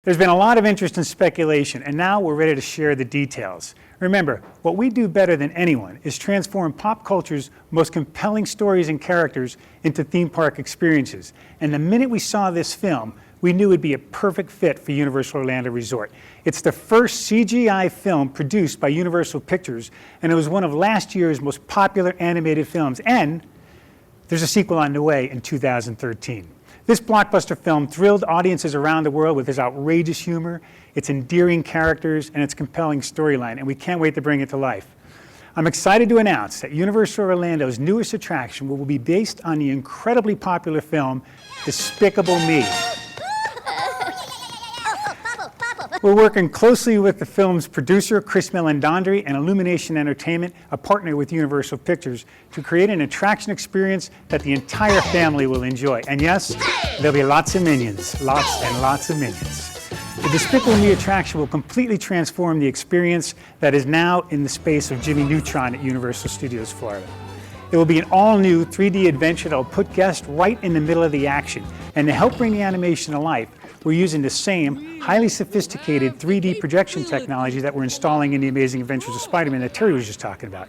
There's been a lot of interest and speculation, and now we're ready to share the details. Remember, what we do better than anyone is transform pop culture's most compelling stories and characters into theme park experiences. And the minute we saw this film, we knew it would be a perfect fit for Universal Orlando Resort. It's the first CGI film produced by Universal Pictures, and it was one of last year's most popular animated films, and there's a sequel on the way in 2013. This blockbuster film thrilled audiences around the world with its outrageous humor, its endearing characters, and its compelling storyline, and we can't wait to bring it to life. I'm excited to announce that Universal Orlando's newest attraction will be based on the incredibly popular film Despicable Me. We're working closely with the film's producer, Chris Meledandri, and Illumination Entertainment, a partner with Universal Pictures, to create an attraction experience that the entire family will enjoy. And yes, there'll be lots of minions, lots and lots of minions. The Despicable Me attraction will completely transform the experience that is now in the space of Jimmy Neutron at Universal Studios Florida. It will be an all-new 3D adventure that will put guests right in the middle of the action. And to help bring the animation to life, we're using the same highly sophisticated 3D projection technology that we're installing in The Amazing Adventures of Spider-Man that Terry was just talking about.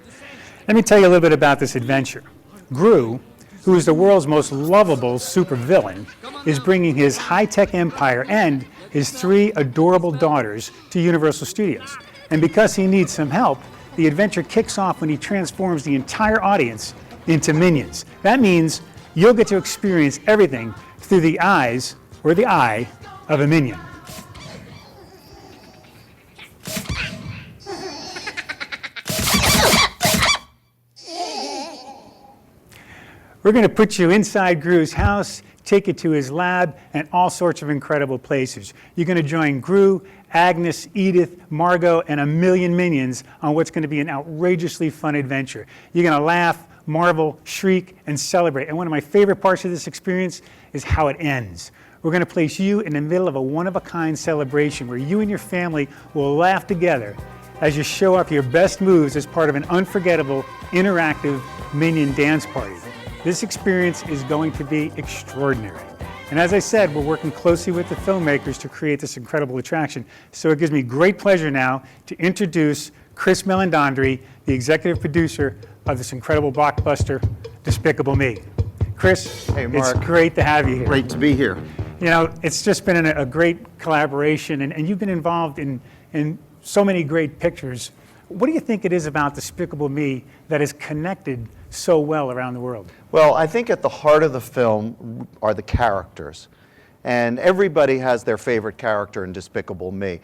Let me tell you a little bit about this adventure. Gru, who is the world's most lovable supervillain, is bringing his high-tech empire and his 3 adorable daughters to Universal Studios. And because he needs some help, the adventure kicks off when he transforms the entire audience into minions. That means you'll get to experience everything through the eyes or the eye of a minion. We're going to put you inside Gru's house, take you to his lab, and all sorts of incredible places. You're going to join Gru, Agnes, Edith, Margot, and a million minions on what's going to be an outrageously fun adventure. You're going to laugh, marvel, shriek, and celebrate. And one of my favorite parts of this experience is how it ends. We're going to place you in the middle of a one-of-a-kind celebration where you and your family will laugh together as you show off your best moves as part of an unforgettable, interactive Minion Dance Party. This experience is going to be extraordinary. And as I said, we're working closely with the filmmakers to create this incredible attraction. So it gives me great pleasure now to introduce Chris Meledandri, the executive producer of this incredible blockbuster, Despicable Me. Chris, hey, Mark. It's great to have you here. Great to be here. You know, it's just been a great collaboration, and you've been involved in so many great pictures. What do you think it is about Despicable Me that is connected so well around the world? Well, I think at the heart of the film are the characters. And everybody has their favorite character in Despicable Me.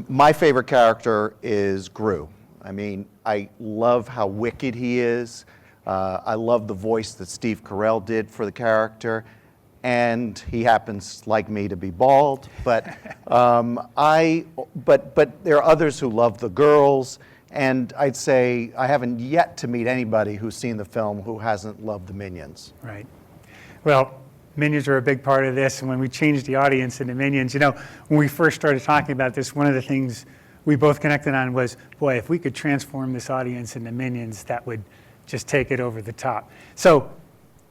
My favorite character is Gru. I mean, I love how wicked he is. I love the voice that Steve Carell did for the character. And he happens, like me, to be bald. But but there are others who love the girls. And I'd say I haven't yet to meet anybody who's seen the film who hasn't loved the Minions. Right. Well, Minions are a big part of this. And when we changed the audience into Minions, you know, when we first started talking about this, one of the things we both connected on was, boy, if we could transform this audience into Minions, that would just take it over the top. So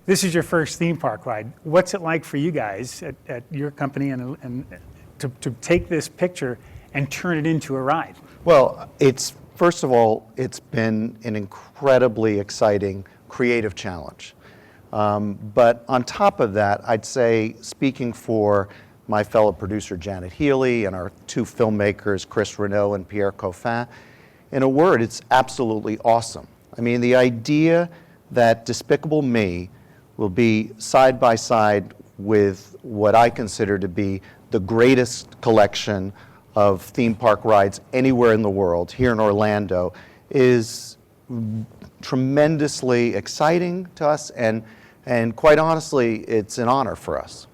this is your first theme park ride. What's it like for you guys at your company and to take this picture and turn it into a ride? Well, first of all, it's been an incredibly exciting creative challenge. But on top of that, I'd say, speaking for my fellow producer Janet Healy and our 2 filmmakers, Chris Renaud and Pierre Coffin, in a word, it's absolutely awesome. I mean, the idea that Despicable Me will be side by side with what I consider to be the greatest collection of theme park rides anywhere in the world, here in Orlando, is tremendously exciting to us, and quite honestly, it's an honor for us.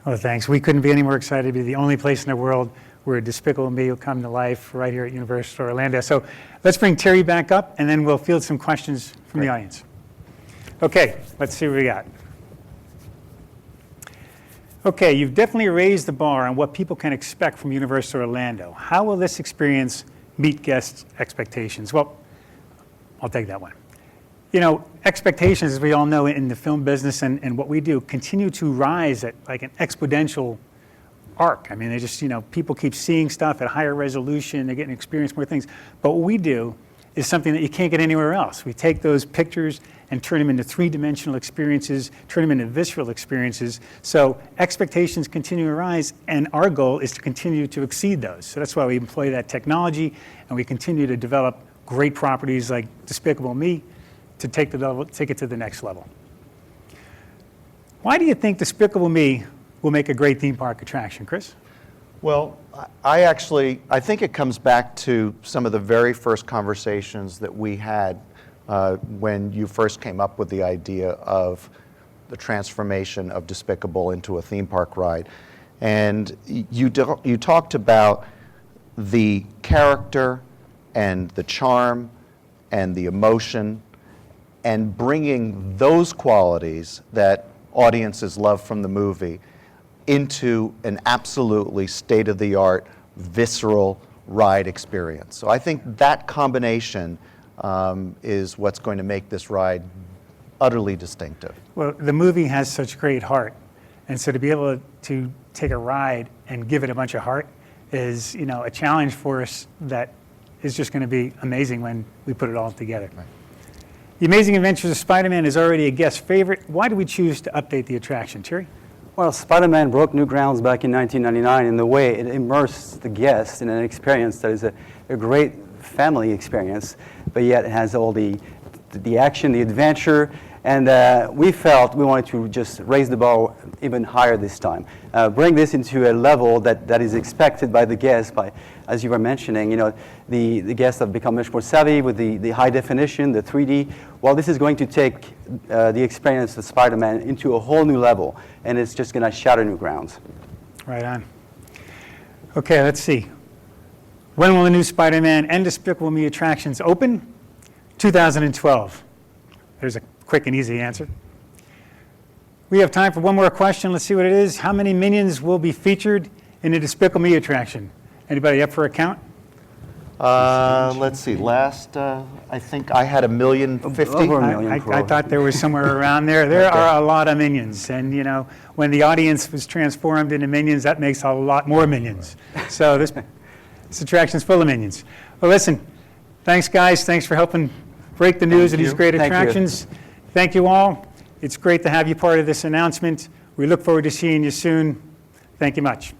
Oh, thanks. We couldn't be any more excited to be the only place in the world where Despicable Me will come to life right here at Universal Orlando. So let's bring Terry back up, and then we'll field some questions from the audience. Okay, let's see what we got. Okay, you've definitely raised the bar on what people can expect from Universal Orlando. How will this experience meet guests' expectations? Well, I'll take that one. You know, expectations, as we all know in the film business and what we do, continue to rise at like an exponential arc. I mean, they just, people keep seeing stuff at higher resolution, they're getting to experience more things. But what we do is something that you can't get anywhere else. We take those pictures and turn them into three-dimensional experiences, turn them into visceral experiences. So expectations continue to rise, and our goal is to continue to exceed those. So that's why we employ that technology, and we continue to develop great properties like Despicable Me to take it to the next level. Why do you think Despicable Me will make a great theme park attraction, Chris? Well, I think it comes back to some of the very first conversations that we had when you first came up with the idea of the transformation of Despicable into a theme park ride. And you talked about the character and the charm and the emotion and bringing those qualities that audiences love from the movie into an absolutely state-of-the-art, visceral ride experience. So I think that combination is what's going to make this ride utterly distinctive. Well, the movie has such great heart, and so to be able to take a ride and give it a bunch of heart is, a challenge for us that is just going to be amazing when we put it all together. Right. The Amazing Adventures of Spider-Man is already a guest favorite. Why do we choose to update the attraction, Terry? Well, Spider-Man broke new grounds back in 1999 in the way it immersed the guest in an experience that is a great family experience, but yet it has all the action, the adventure, and we felt we wanted to just raise the bar even higher this time. Bring this into a level that is expected by the guests, as you were mentioning, the guests have become much more savvy with the high definition, the 3D. Well, this is going to take the experience of Spider-Man into a whole new level, and it's just going to shatter new grounds. Right on. Okay, let's see. When will the new Spider-Man and Despicable Me attractions open? 2012. There's a quick and easy answer. We have time for one more question. Let's see what it is. How many Minions will be featured in the Despicable Me attraction? Anybody up for a count? Let's see. Last, I think I had 1,050,000. Over a million. I thought there was somewhere around there. There are a lot of Minions. And, when the audience was transformed into Minions, that makes a lot more Minions. So this attraction's full of Minions. Well, listen, thanks, guys. Thanks for helping break the news of these great attractions. Thank you all. It's great to have you part of this announcement. We look forward to seeing you soon. Thank you much.